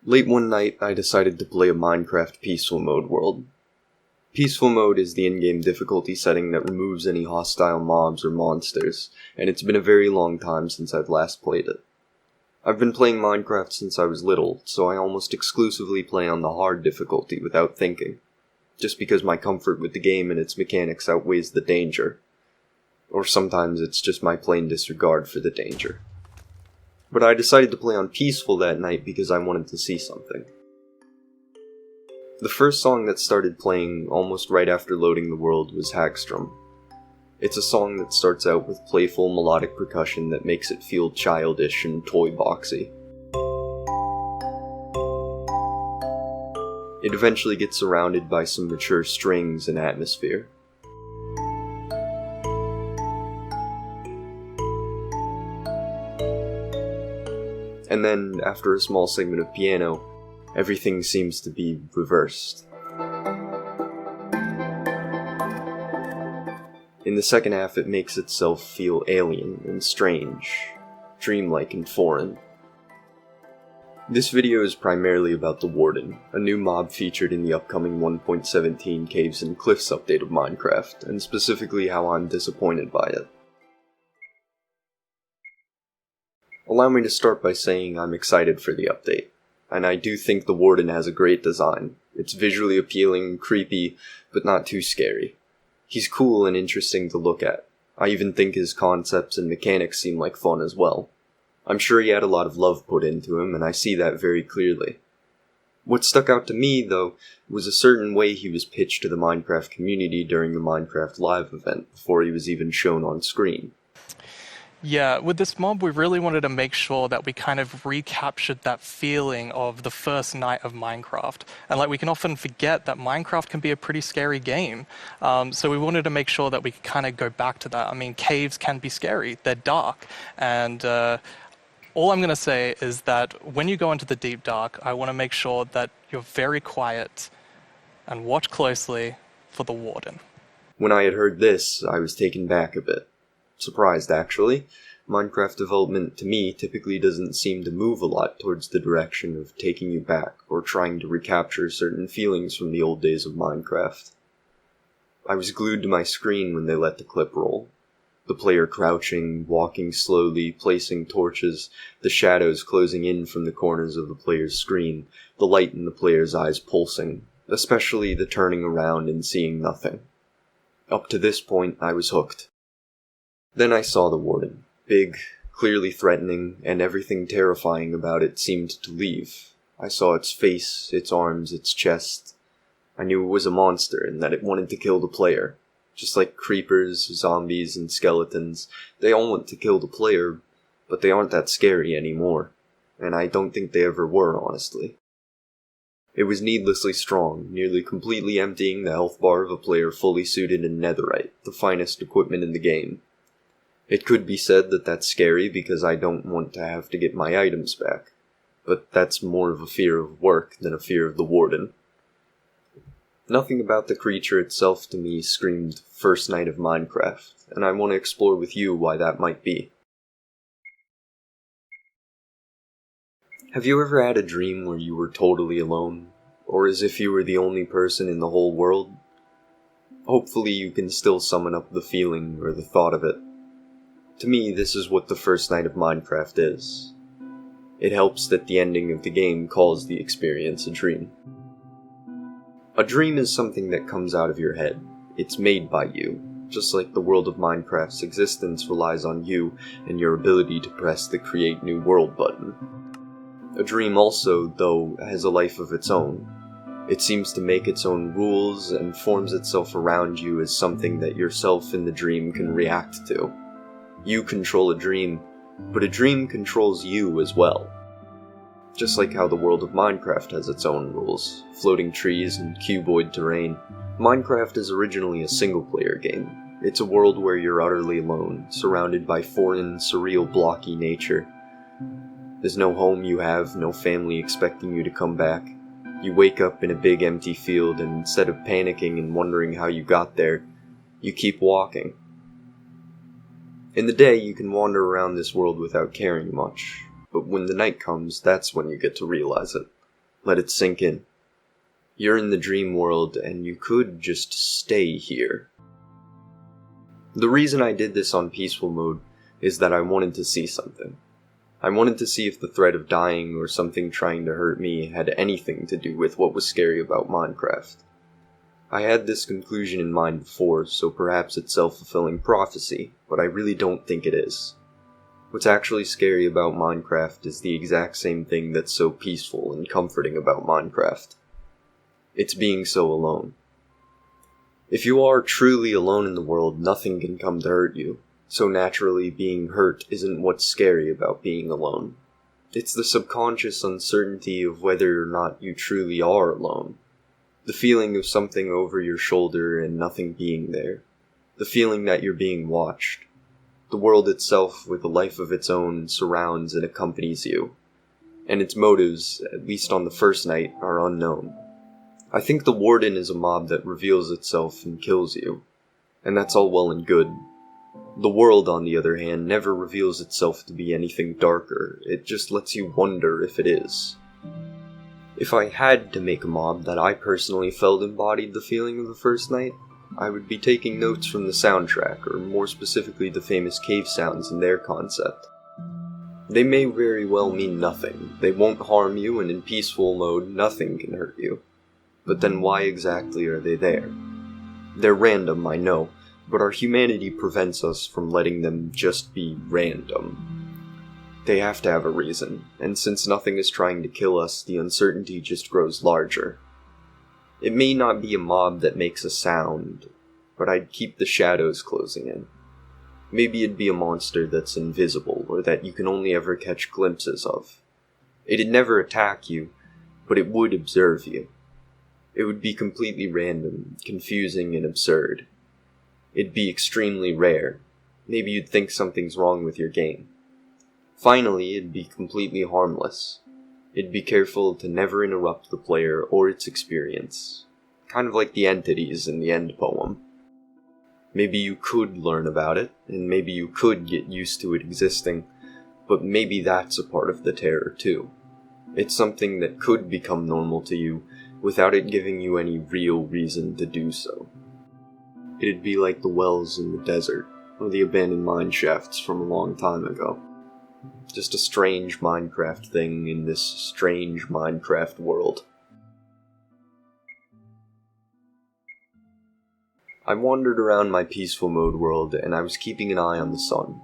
Late one night, I decided to play a Minecraft Peaceful Mode world. Peaceful Mode is the in-game difficulty setting that removes any hostile mobs or monsters, and it's been a very long time since I've last played it. I've been playing Minecraft since I was little, so I almost exclusively play on the hard difficulty without thinking, just because my comfort with the game and its mechanics outweighs the danger. Or sometimes it's just my plain disregard for the danger. But I decided to play on Peaceful that night because I wanted to see something. The first song that started playing almost right after loading the world was Hagstrom. It's a song that starts out with playful melodic percussion that makes it feel childish and toy-boxy. It eventually gets surrounded by some mature strings and atmosphere. And then, after a small segment of piano, everything seems to be reversed. In the second half, it makes itself feel alien and strange, dreamlike and foreign. This video is primarily about the Warden, a new mob featured in the upcoming 1.17 Caves and Cliffs update of Minecraft, and specifically how I'm disappointed by it. Allow me to start by saying I'm excited for the update, and I do think the Warden has a great design. It's visually appealing, creepy, but not too scary. He's cool and interesting to look at. I even think his concepts and mechanics seem like fun as well. I'm sure he had a lot of love put into him, and I see that very clearly. What stuck out to me, though, was a certain way he was pitched to the Minecraft community during the Minecraft Live event, before he was even shown on screen. Yeah, with this mob, we really wanted to make sure that we kind of recaptured that feeling of the first night of Minecraft. And we can often forget that Minecraft can be a pretty scary game. So we wanted to make sure that we could kind of go back to that. I mean, caves can be scary. They're dark. And all I'm going to say is that when you go into the deep dark, I want to make sure that you're very quiet and watch closely for the Warden. When I had heard this, I was taken back a bit. Surprised, actually. Minecraft development, to me, typically doesn't seem to move a lot towards the direction of taking you back, or trying to recapture certain feelings from the old days of Minecraft. I was glued to my screen when they let the clip roll. The player crouching, walking slowly, placing torches, the shadows closing in from the corners of the player's screen, the light in the player's eyes pulsing, especially the turning around and seeing nothing. Up to this point, I was hooked. Then I saw the Warden. Big, clearly threatening, and everything terrifying about it seemed to leave. I saw its face, its arms, its chest. I knew it was a monster and that it wanted to kill the player. Just like creepers, zombies, and skeletons, they all want to kill the player, but they aren't that scary anymore. And I don't think they ever were, honestly. It was needlessly strong, nearly completely emptying the health bar of a player fully suited in netherite, the finest equipment in the game. It could be said that that's scary because I don't want to have to get my items back, but that's more of a fear of work than a fear of the Warden. Nothing about the creature itself to me screamed first night of Minecraft, and I want to explore with you why that might be. Have you ever had a dream where you were totally alone, or as if you were the only person in the whole world? Hopefully you can still summon up the feeling or the thought of it. To me, this is what the first night of Minecraft is. It helps that the ending of the game calls the experience a dream. A dream is something that comes out of your head. It's made by you, just like the world of Minecraft's existence relies on you and your ability to press the Create New World button. A dream also, though, has a life of its own. It seems to make its own rules and forms itself around you as something that yourself in the dream can react to. You control a dream, but a dream controls you as well. Just like how the world of Minecraft has its own rules, floating trees and cuboid terrain, Minecraft is originally a single-player game. It's a world where you're utterly alone, surrounded by foreign, surreal, blocky nature. There's no home you have, no family expecting you to come back. You wake up in a big empty field, and instead of panicking and wondering how you got there, you keep walking. In the day, you can wander around this world without caring much, but when the night comes, that's when you get to realize it. Let it sink in. You're in the dream world, and you could just stay here. The reason I did this on peaceful mode is that I wanted to see something. I wanted to see if the threat of dying or something trying to hurt me had anything to do with what was scary about Minecraft. I had this conclusion in mind before, so perhaps it's self-fulfilling prophecy, but I really don't think it is. What's actually scary about Minecraft is the exact same thing that's so peaceful and comforting about Minecraft. It's being so alone. If you are truly alone in the world, nothing can come to hurt you, so naturally being hurt isn't what's scary about being alone. It's the subconscious uncertainty of whether or not you truly are alone. The feeling of something over your shoulder and nothing being there. The feeling that you're being watched. The world itself, with a life of its own, surrounds and accompanies you. And its motives, at least on the first night, are unknown. I think the Warden is a mob that reveals itself and kills you. And that's all well and good. The world, on the other hand, never reveals itself to be anything darker. It just lets you wonder if it is. If I had to make a mob that I personally felt embodied the feeling of the first night, I would be taking notes from the soundtrack, or more specifically the famous cave sounds in their concept. They may very well mean nothing, they won't harm you, and in peaceful mode nothing can hurt you. But then why exactly are they there? They're random, I know, but our humanity prevents us from letting them just be random. They have to have a reason, and since nothing is trying to kill us, the uncertainty just grows larger. It may not be a mob that makes a sound, but I'd keep the shadows closing in. Maybe it'd be a monster that's invisible, or that you can only ever catch glimpses of. It'd never attack you, but it would observe you. It would be completely random, confusing, and absurd. It'd be extremely rare. Maybe you'd think something's wrong with your game. Finally, it'd be completely harmless. It'd be careful to never interrupt the player or its experience. Kind of like the entities in the end poem. Maybe you could learn about it, and maybe you could get used to it existing, but maybe that's a part of the terror too. It's something that could become normal to you without it giving you any real reason to do so. It'd be like the wells in the desert, or the abandoned mine shafts from a long time ago. Just a strange Minecraft thing in this strange Minecraft world. I wandered around my peaceful mode world, and I was keeping an eye on the sun.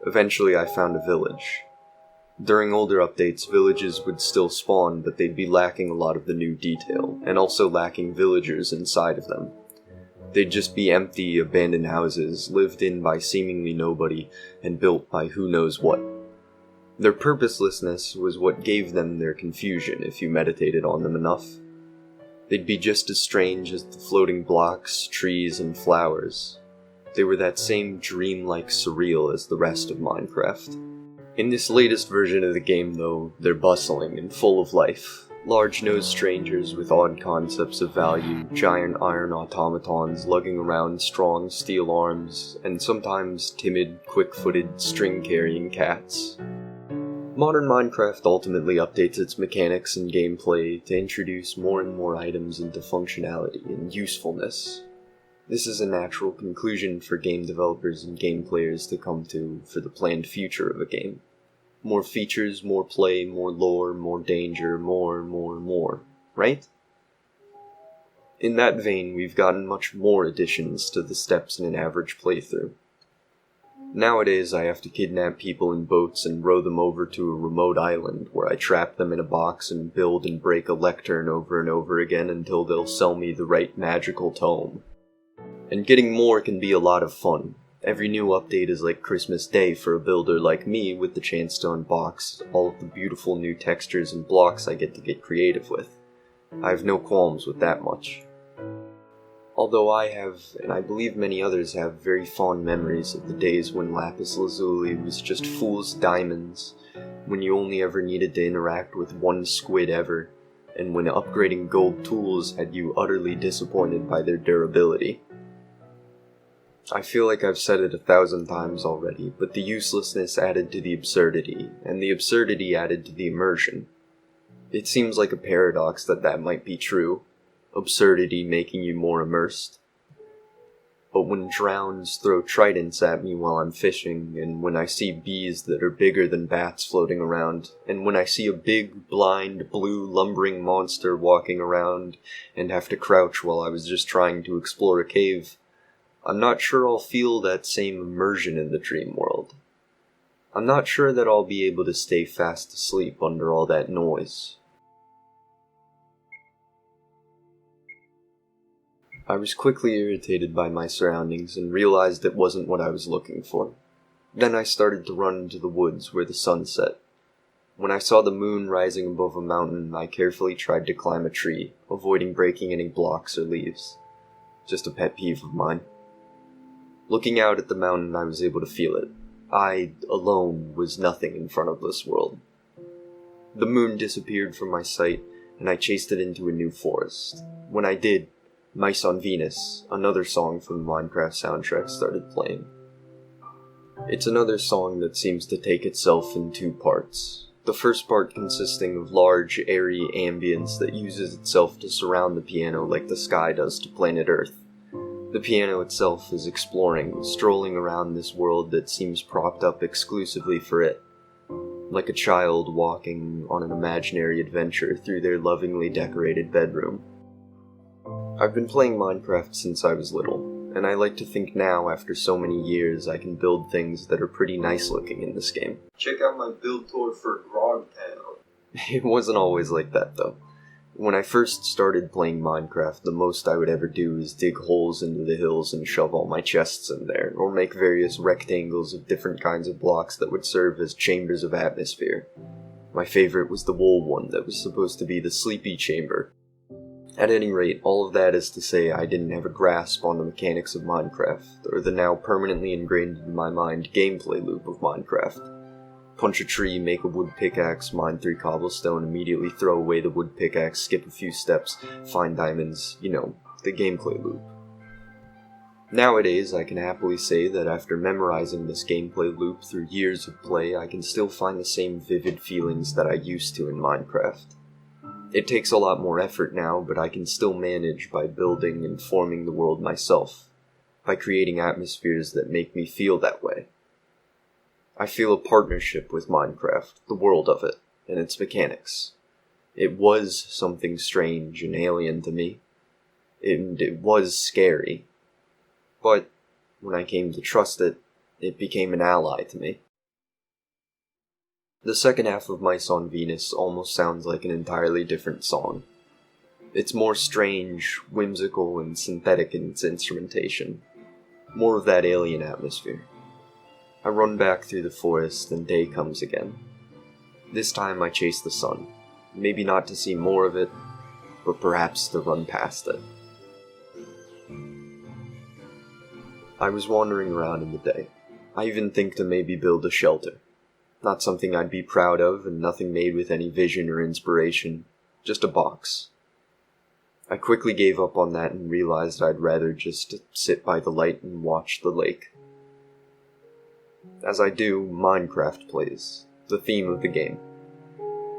Eventually I found a village. During older updates, villages would still spawn, but they'd be lacking a lot of the new detail, and also lacking villagers inside of them. They'd just be empty, abandoned houses, lived in by seemingly nobody, and built by who knows what. Their purposelessness was what gave them their confusion if you meditated on them enough. They'd be just as strange as the floating blocks, trees, and flowers. They were that same dreamlike surreal as the rest of Minecraft. In this latest version of the game, though, they're bustling and full of life. Large-nosed strangers with odd concepts of value, giant iron automatons lugging around strong steel arms, and sometimes timid, quick-footed, string-carrying cats. Modern Minecraft ultimately updates its mechanics and gameplay to introduce more and more items into functionality and usefulness. This is a natural conclusion for game developers and game players to come to for the planned future of a game. More features, more play, more lore, more danger, more, right? In that vein, we've gotten much more additions to the steps in an average playthrough. Nowadays, I have to kidnap people in boats and row them over to a remote island where I trap them in a box and build and break a lectern over and over again until they'll sell me the right magical tome. And getting more can be a lot of fun. Every new update is like Christmas Day for a builder like me, with the chance to unbox all of the beautiful new textures and blocks I get creative with. I have no qualms with that much. Although I have, and I believe many others have, very fond memories of the days when lapis lazuli was just fool's diamonds, when you only ever needed to interact with one squid ever, and when upgrading gold tools had you utterly disappointed by their durability. I feel like I've said it 1,000 times already, but the uselessness added to the absurdity, and the absurdity added to the immersion. It seems like a paradox that might be true, absurdity making you more immersed. But when drowns throw tridents at me while I'm fishing, and when I see bees that are bigger than bats floating around, and when I see a big, blind, blue, lumbering monster walking around and have to crouch while I was just trying to explore a cave, I'm not sure I'll feel that same immersion in the dream world. I'm not sure that I'll be able to stay fast asleep under all that noise. I was quickly irritated by my surroundings and realized it wasn't what I was looking for. Then I started to run into the woods where the sun set. When I saw the moon rising above a mountain, I carefully tried to climb a tree, avoiding breaking any blocks or leaves. Just a pet peeve of mine. Looking out at the mountain, I was able to feel it. I, alone, was nothing in front of this world. The moon disappeared from my sight, and I chased it into a new forest. When I did, Mice on Venus, another song from the Minecraft soundtrack, started playing. It's another song that seems to take itself in two parts. The first part consisting of large, airy ambience that uses itself to surround the piano like the sky does to planet Earth. The piano itself is exploring, strolling around this world that seems propped up exclusively for it. Like a child walking on an imaginary adventure through their lovingly decorated bedroom. I've been playing Minecraft since I was little, and I like to think now, after so many years, I can build things that are pretty nice looking in this game. Check out my build tour for Grogtown. It wasn't always like that, though. When I first started playing Minecraft, the most I would ever do is dig holes into the hills and shove all my chests in there, or make various rectangles of different kinds of blocks that would serve as chambers of atmosphere. My favorite was the wool one that was supposed to be the sleepy chamber. At any rate, all of that is to say I didn't have a grasp on the mechanics of Minecraft, or the now permanently ingrained in my mind gameplay loop of Minecraft. Punch a tree, make a wood pickaxe, mine 3 cobblestone, immediately throw away the wood pickaxe, skip a few steps, find diamonds, the gameplay loop. Nowadays, I can happily say that after memorizing this gameplay loop through years of play, I can still find the same vivid feelings that I used to in Minecraft. It takes a lot more effort now, but I can still manage by building and forming the world myself, by creating atmospheres that make me feel that way. I feel a partnership with Minecraft, the world of it, and its mechanics. It was something strange and alien to me, and it was scary. But when I came to trust it, it became an ally to me. The second half of Mice on Venus almost sounds like an entirely different song. It's more strange, whimsical, and synthetic in its instrumentation. More of that alien atmosphere. I run back through the forest and day comes again. This time I chase the sun. Maybe not to see more of it, but perhaps to run past it. I was wandering around in the day. I even think to maybe build a shelter. Not something I'd be proud of, and nothing made with any vision or inspiration. Just a box. I quickly gave up on that and realized I'd rather just sit by the light and watch the lake. As I do, Minecraft plays, the theme of the game.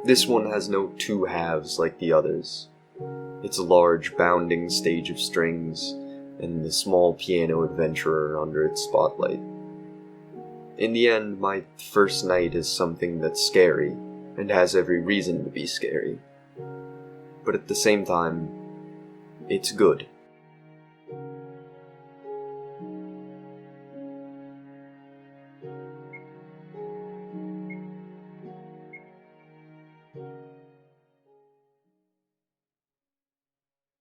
This one has no two halves like the others. It's a large, bounding stage of strings, and the small piano adventurer under its spotlight. In the end, my first night is something that's scary, and has every reason to be scary. But at the same time, it's good.